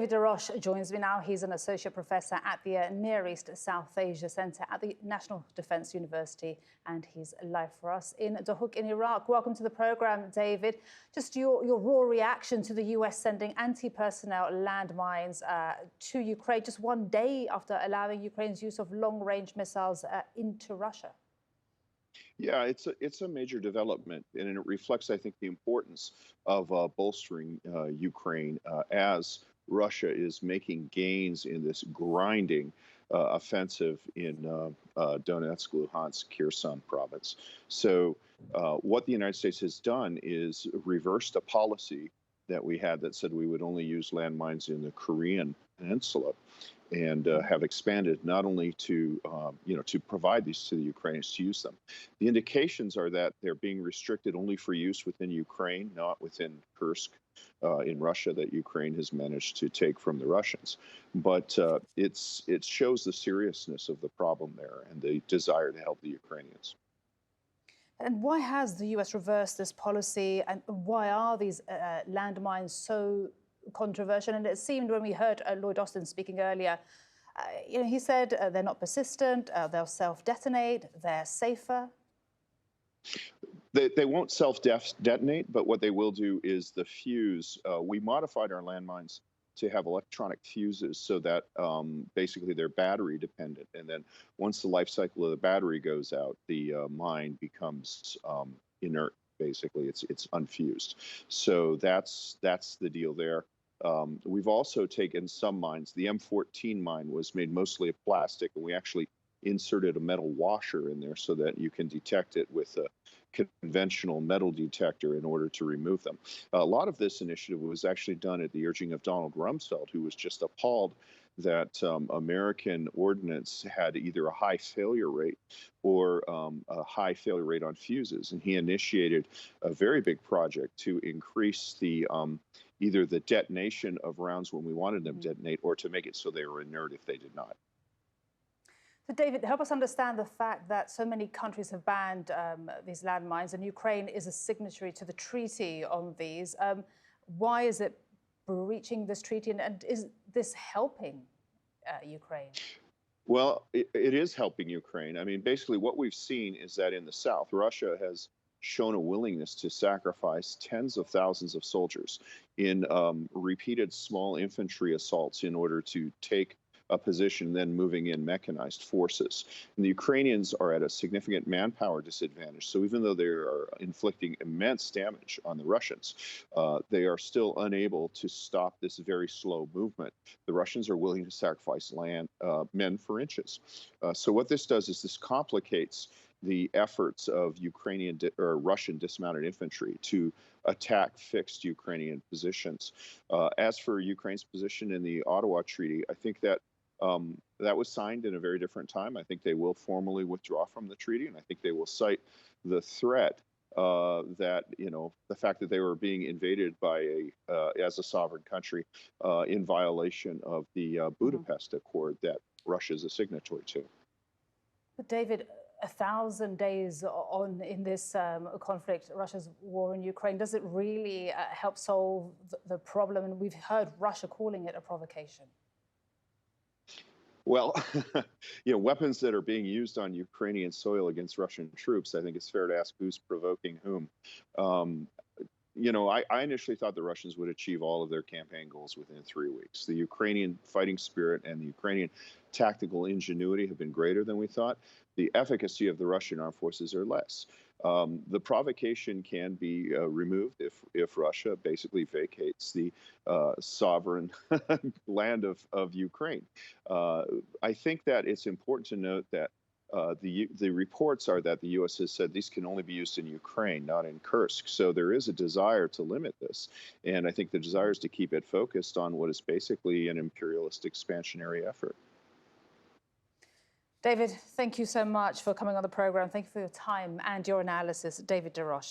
David Deroche joins me now. He's an associate professor at the Near East South Asia Center at the National Defense University, and he's live for us in Dohuk in Iraq. Welcome to the program, David. Just your raw reaction to the US sending anti-personnel landmines to Ukraine just one day after allowing Ukraine's use of long-range missiles into Russia. Yeah, it's a major development, and it reflects, I think, the importance of bolstering Ukraine as Russia is making gains in this grinding offensive in Donetsk, Luhansk, Kherson province. So what the United States has done is reversed a policy that we had that said we would only use landmines in the Korean Peninsula, and have expanded not only to to provide these to the Ukrainians to use them. The indications are that they're being restricted only for use within Ukraine, not within Kursk in Russia, that Ukraine has managed to take from the Russians. But it shows the seriousness of the problem there and the desire to help the Ukrainians. And why has the US reversed this policy, and why are these landmines so controversial? And it seemed when we heard Lloyd Austin speaking earlier, he said they're not persistent, they'll self-detonate, they're safer. They won't self-detonate, but what they will do is the fuse. We modified our landmines to have electronic fuses so that basically they're battery dependent. And then once the life cycle of the battery goes out, the mine becomes inert. Basically, it's unfused. So that's the deal there. We've also taken some mines. The M14 mine was made mostly of plastic, and we actually inserted a metal washer in there so that you can detect it with a conventional metal detector in order to remove them. A lot of this initiative was actually done at the urging of Donald Rumsfeld, who was just appalled that American ordnance had either a high failure rate or a high failure rate on fuses. And he initiated a very big project to increase the either the detonation of rounds when we wanted them to detonate, or to make it so they were inert if they did not. So David, help us understand the fact that so many countries have banned these landmines, and Ukraine is a signatory to the treaty on these. Why is it breaching this treaty, and is this helping Ukraine? Well, it is helping Ukraine. I mean, basically what we've seen is that in the south, Russia has shown a willingness to sacrifice tens of thousands of soldiers in repeated small infantry assaults in order to take a position, then moving in mechanized forces. And the Ukrainians are at a significant manpower disadvantage. So even though they are inflicting immense damage on the Russians, they are still unable to stop this very slow movement. The Russians are willing to sacrifice men for inches. So what this does is this complicates the efforts of Ukrainian or Russian dismounted infantry to attack fixed Ukrainian positions. As for Ukraine's position in the Ottawa Treaty, I think that that was signed in a very different time. I think they will formally withdraw from the treaty, and I think they will cite the threat that, the fact that they were being invaded by as a sovereign country in violation of the Budapest Accord that Russia is a signatory to. But David, 1,000 days on in this conflict, Russia's war in Ukraine, does it really help solve the problem? And we've heard Russia calling it a provocation. Well, weapons that are being used on Ukrainian soil against Russian troops, I think it's fair to ask who's provoking whom. I initially thought the Russians would achieve all of their campaign goals within 3 weeks. The Ukrainian fighting spirit and the Ukrainian tactical ingenuity have been greater than we thought. The efficacy of the Russian armed forces are less. The provocation can be removed if Russia basically vacates the sovereign land of Ukraine. I think that it's important to note that the reports are that the U.S. has said these can only be used in Ukraine, not in Kursk. So there is a desire to limit this. And I think the desire is to keep it focused on what is basically an imperialist expansionary effort. David, thank you so much for coming on the program. Thank you for your time and your analysis. David Deroche.